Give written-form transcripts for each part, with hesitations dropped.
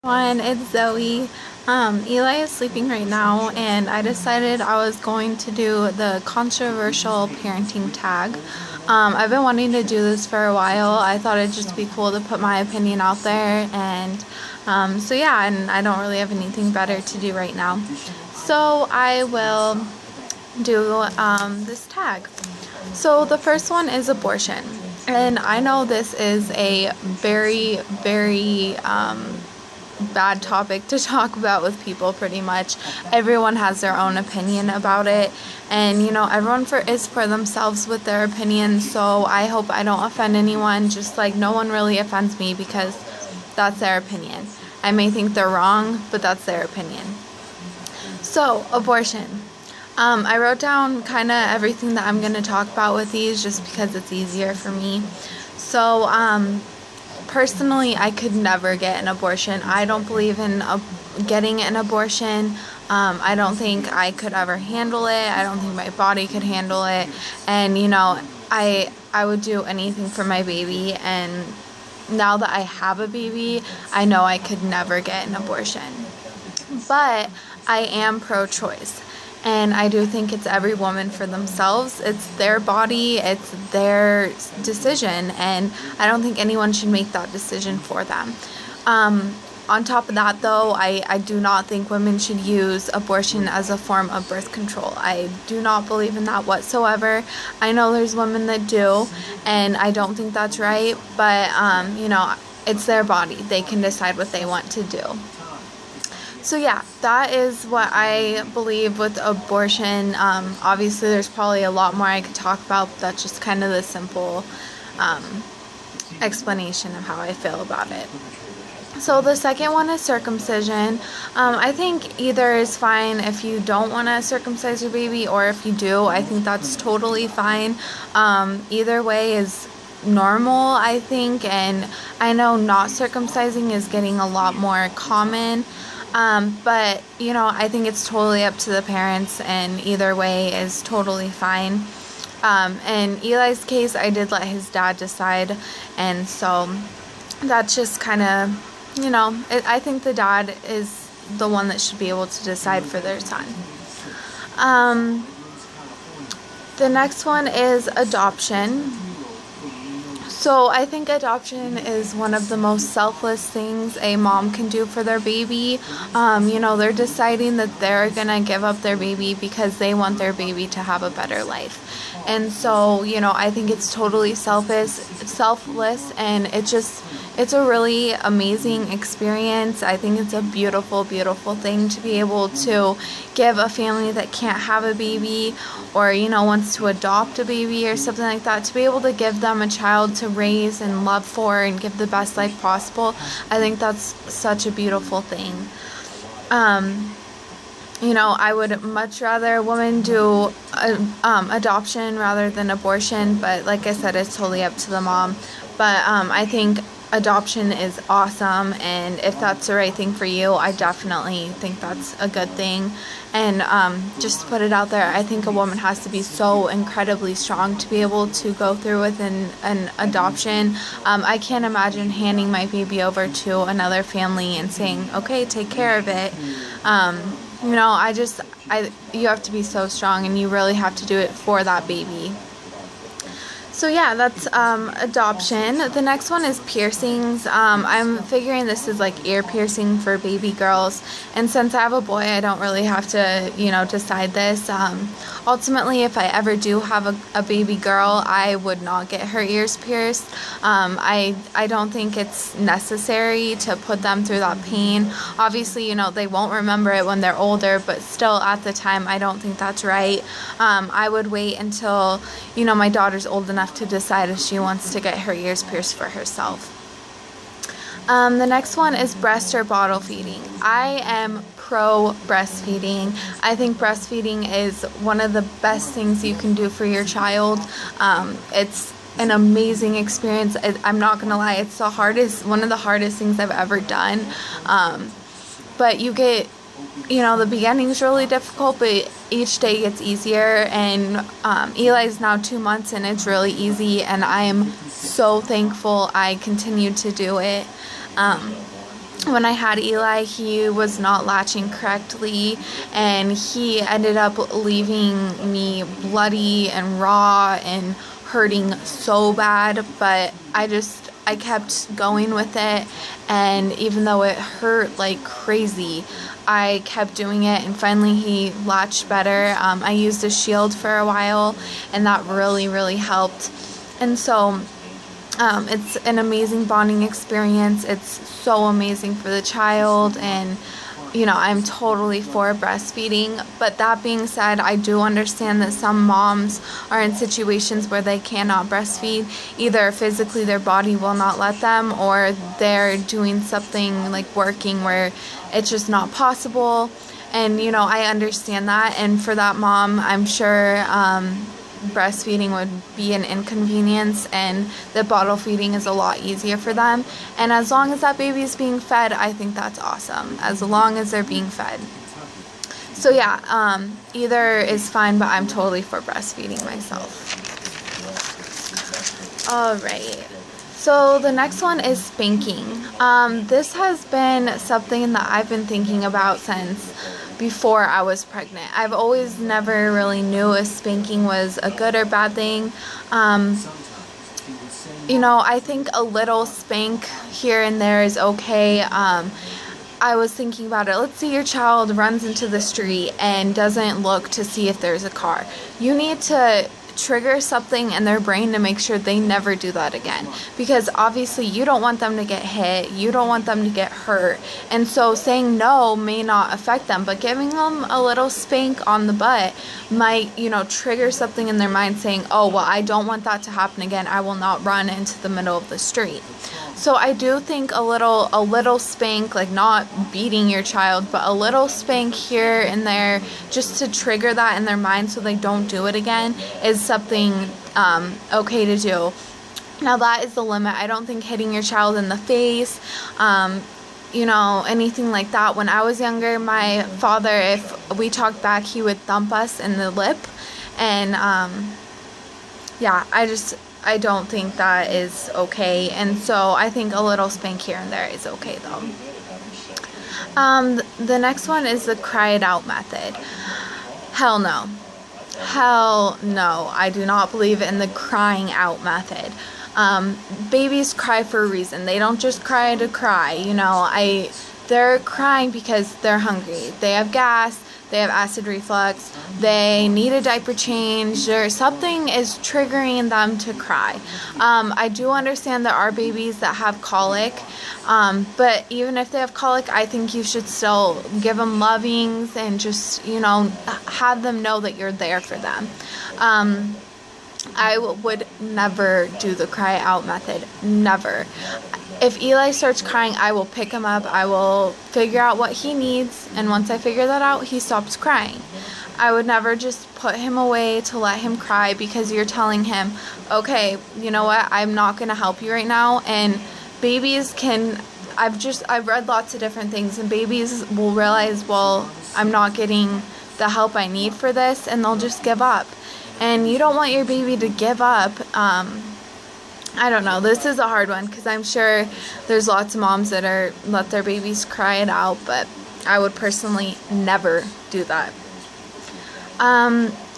It's Zoe. Eli is sleeping right now, and I decided I was going to do the controversial parenting tag. I've been wanting to do this for a while. I thought it'd just be cool to put my opinion out there, and so yeah, and I don't really have anything better to do right now. So I will do this tag. So the first one is abortion. And I know this is a very bad topic to talk about with people pretty much. Everyone has their own opinion about it. And, everyone is for themselves with their opinion. So I hope I don't offend anyone. Just like no one really offends me because that's their opinion. I may think they're wrong, but that's their opinion. So, abortion. I wrote down kind of everything that I'm going to talk about with these just because it's easier for me. So, personally, I could never get an abortion. I don't believe in getting an abortion. I don't think I could ever handle it. I don't think my body could handle it. And, I would do anything for my baby. And now that I have a baby, I know I could never get an abortion. But I am pro-choice. And I do think it's every woman for themselves. It's their body, it's their decision, and I don't think anyone should make that decision for them. On top of that, though, I do not think women should use abortion as a form of birth control. I do not believe in that whatsoever. I know there's women that do, and I don't think that's right, but, it's their body. They can decide what they want to do. So yeah, that is what I believe with abortion. Obviously, there's probably a lot more I could talk about, but that's just kind of the simple explanation of how I feel about it. So the second one is circumcision. I think either is fine if you don't want to circumcise your baby, or if you do, I think that's totally fine. Either way is normal, I think, and I know not circumcising is getting a lot more common. But, I think it's totally up to the parents, and either way is totally fine. In Eli's case, I did let his dad decide, and so that's just kind of, I think the dad is the one that should be able to decide for their son. The next one is adoption. So I think adoption is one of the most selfless things a mom can do for their baby. They're deciding that they're going to give up their baby because they want their baby to have a better life. And so, I think it's totally selfless, and it's a really amazing experience. I think it's a beautiful, beautiful thing to be able to give a family that can't have a baby, or, wants to adopt a baby or something like that, to be able to give them a child to raise and love for and give the best life possible. I think that's such a beautiful thing. I would much rather a woman do adoption rather than abortion, but like I said, it's totally up to the mom. But I think adoption is awesome, and if that's the right thing for you, I definitely think that's a good thing. And just to put it out there, I think a woman has to be so incredibly strong to be able to go through with an adoption. I can't imagine handing my baby over to another family and saying, okay, take care of it. You have to be so strong, and you really have to do it for that baby. So yeah, that's adoption. The next one is piercings. I'm figuring this is like ear piercing for baby girls. And since I have a boy, I don't really have to, decide this. Ultimately, if I ever do have a baby girl, I would not get her ears pierced. I don't think it's necessary to put them through that pain. Obviously, they won't remember it when they're older, but still at the time, I don't think that's right. I would wait until, my daughter's old enough to decide if she wants to get her ears pierced for herself. The next one is breast or bottle feeding. I am pro breastfeeding. I think breastfeeding is one of the best things you can do for your child. It's an amazing experience. I'm not gonna lie, it's one of the hardest things I've ever done. But you get, the beginning's really difficult, but each day gets easier, and Eli's now 2 months, and it's really easy, and I am so thankful I continue to do it. when I had Eli, he was not latching correctly, and he ended up leaving me bloody and raw and hurting so bad, but I kept going with it, and even though it hurt like crazy, I kept doing it, and finally he latched better. I used a shield for a while, and that really helped. And so it's an amazing bonding experience. It's so amazing for the child, and I'm totally for breastfeeding. But that being said, I do understand that some moms are in situations where they cannot breastfeed. Either physically their body will not let them, or they're doing something like working where it's just not possible. And I understand that, and for that mom, I'm sure breastfeeding would be an inconvenience, and the bottle feeding is a lot easier for them. And as long as that baby is being fed, I think that's awesome, as long as they're being fed. So yeah, either is fine, but I'm totally for breastfeeding myself. Alright, so the next one is spanking. This has been something that I've been thinking about since before I was pregnant. I've always never really knew if spanking was a good or bad thing. I think a little spank here and there is okay. I was thinking about it. Let's say your child runs into the street and doesn't look to see if there's a car. You need to trigger something in their brain to make sure they never do that again, because obviously you don't want them to get hit, you don't want them to get hurt, and so saying no may not affect them, but giving them a little spank on the butt might trigger something in their mind saying, oh well, I don't want that to happen again, I will not run into the middle of the street. So I do think a little spank, like not beating your child, but a little spank here and there just to trigger that in their mind so they don't do it again, is something okay to do. Now that is the limit. I don't think hitting your child in the face, anything like that. When I was younger, my father, if we talked back, he would thump us in the lip, and yeah, I don't think that is okay, and so I think a little spank here and there is okay though. The next one is the cry it out method. Hell no. Hell no. I do not believe in the crying out method. Babies cry for a reason. They don't just cry to cry. They're crying because they're hungry. They have gas. They have acid reflux, they need a diaper change, or something is triggering them to cry. I do understand there are babies that have colic, but even if they have colic, I think you should still give them lovings and just, have them know that you're there for them. I would never do the cry out method, never. If Eli starts crying, I will pick him up, I will figure out what he needs, and once I figure that out, he stops crying. I would never just put him away to let him cry because you're telling him, okay, you know what, I'm not going to help you right now. And babies can, I've read lots of different things, and babies will realize, well, I'm not getting the help I need for this, and they'll just give up. And you don't want your baby to give up. I don't know, this is a hard one because I'm sure there's lots of moms that let their babies cry it out, but I would personally never do that.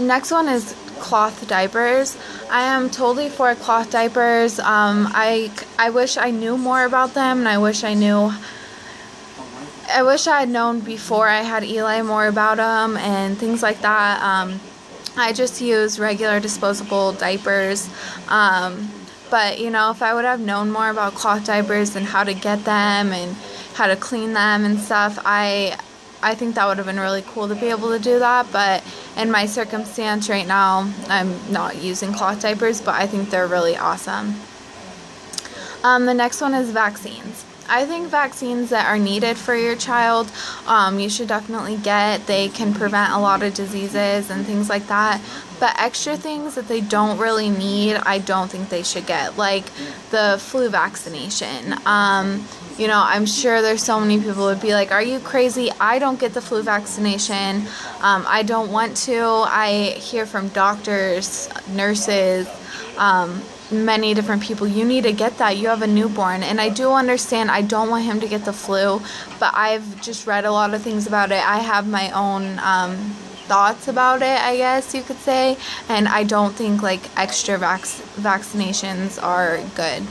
Next one is cloth diapers. I am totally for cloth diapers. I wish I knew more about them, and I wish I had known before I had Eli more about them and things like that. I just use regular disposable diapers. But, if I would have known more about cloth diapers and how to get them and how to clean them and stuff, I think that would have been really cool to be able to do that. But in my circumstance right now, I'm not using cloth diapers, but I think they're really awesome. The next one is vaccines. I think vaccines that are needed for your child, you should definitely get. They can prevent a lot of diseases and things like that. But extra things that they don't really need, I don't think they should get, like the flu vaccination. I'm sure there's so many people who would be like, are you crazy? I don't get the flu vaccination. I don't want to. I hear from doctors, nurses, many different people, you need to get that. You have a newborn. And I do understand, I don't want him to get the flu, but I've just read a lot of things about it. I have my own thoughts about it, I guess you could say, and I don't think like extra vaccinations are good.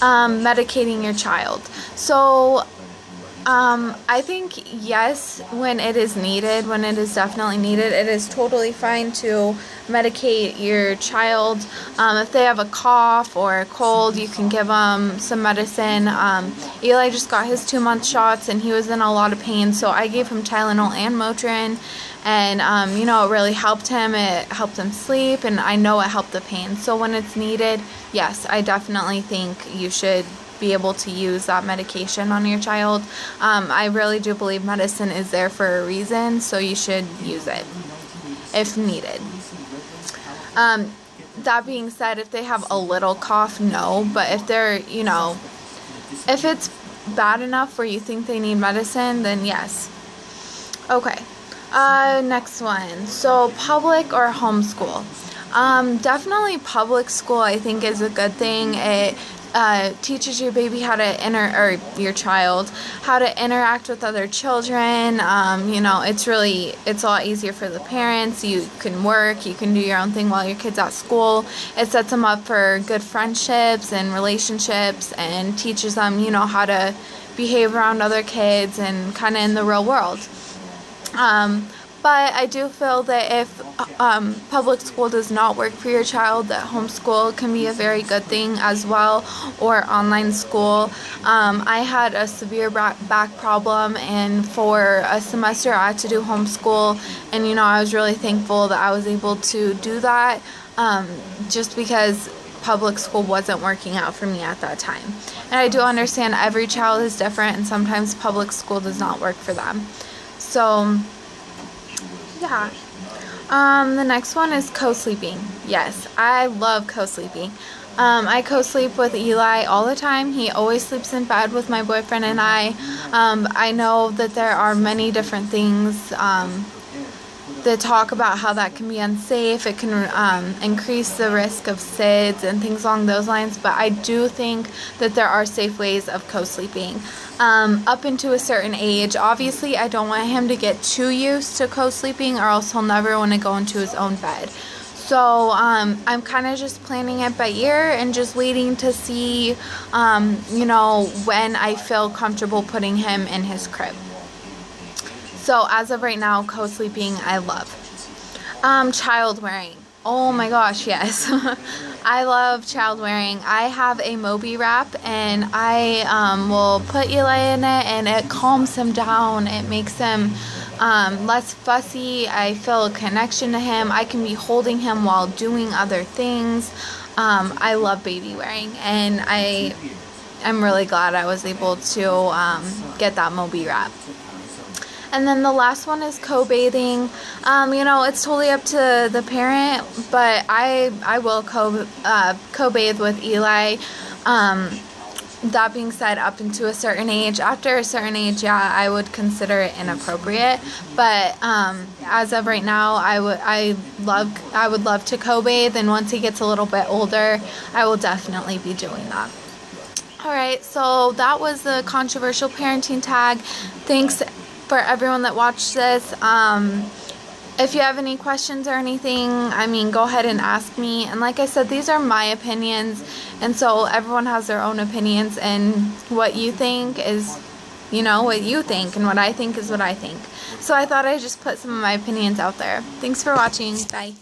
Medicating your child. So I think yes, when it is needed, when it is definitely needed, it is totally fine to medicate your child. If they have a cough or a cold, you can give them some medicine. Eli just got his 2-month shots and he was in a lot of pain, so I gave him Tylenol and Motrin, and you know, it really helped him. It helped him sleep, and I know it helped the pain. So when it's needed, yes, I definitely think you should be able to use that medication on your child. I really do believe medicine is there for a reason, so you should use it if needed. That being said, if they have a little cough, no, but if they're, you know, if it's bad enough where you think they need medicine, then yes. Okay, next one. So public or homeschool? Definitely public school, I think, is a good thing. It teaches your baby how to your child how to interact with other children. You know, it's a lot easier for the parents. You can work, you can do your own thing while your kid's at school. It sets them up for good friendships and relationships, and teaches them, you know, how to behave around other kids and kind of in the real world. But I do feel that if public school does not work for your child, that homeschool can be a very good thing as well, or online school. I had a severe back problem, and for a semester I had to do homeschool, and you know, I was really thankful that I was able to do that, just because public school wasn't working out for me at that time. And I do understand every child is different, and sometimes public school does not work for them. So yeah. The next one is co-sleeping. Yes, I love co-sleeping. I co-sleep with Eli all the time. He always sleeps in bed with my boyfriend and I. I know that there are many different things that talk about how that can be unsafe. It can increase the risk of SIDS and things along those lines, but I do think that there are safe ways of co-sleeping. Up into a certain age. Obviously, I don't want him to get too used to co-sleeping, or else he'll never want to go into his own bed. So I'm kind of just planning it by ear and just waiting to see, you know, when I feel comfortable putting him in his crib. So as of right now, co-sleeping I love. Child wearing. Oh my gosh, yes. I love child wearing. I have a Moby wrap, and I will put Eli in it, and it calms him down. It makes him less fussy. I feel a connection to him. I can be holding him while doing other things. I love baby wearing, and I'm really glad I was able to get that Moby wrap. And then the last one is co-bathing. You know, it's totally up to the parent, but I will co-bathe with Eli. That being said, up into a certain age. After a certain age, yeah, I would consider it inappropriate. But as of right now, I would love to co-bathe, and once he gets a little bit older, I will definitely be doing that. Alright, so that was the controversial parenting tag. Thanks for everyone that watched this. If you have any questions or anything, I mean, go ahead and ask me. And like I said, these are my opinions, and so everyone has their own opinions, and what you think is, you know, what you think, and what I think is what I think. So I thought I'd just put some of my opinions out there. Thanks for watching. Bye.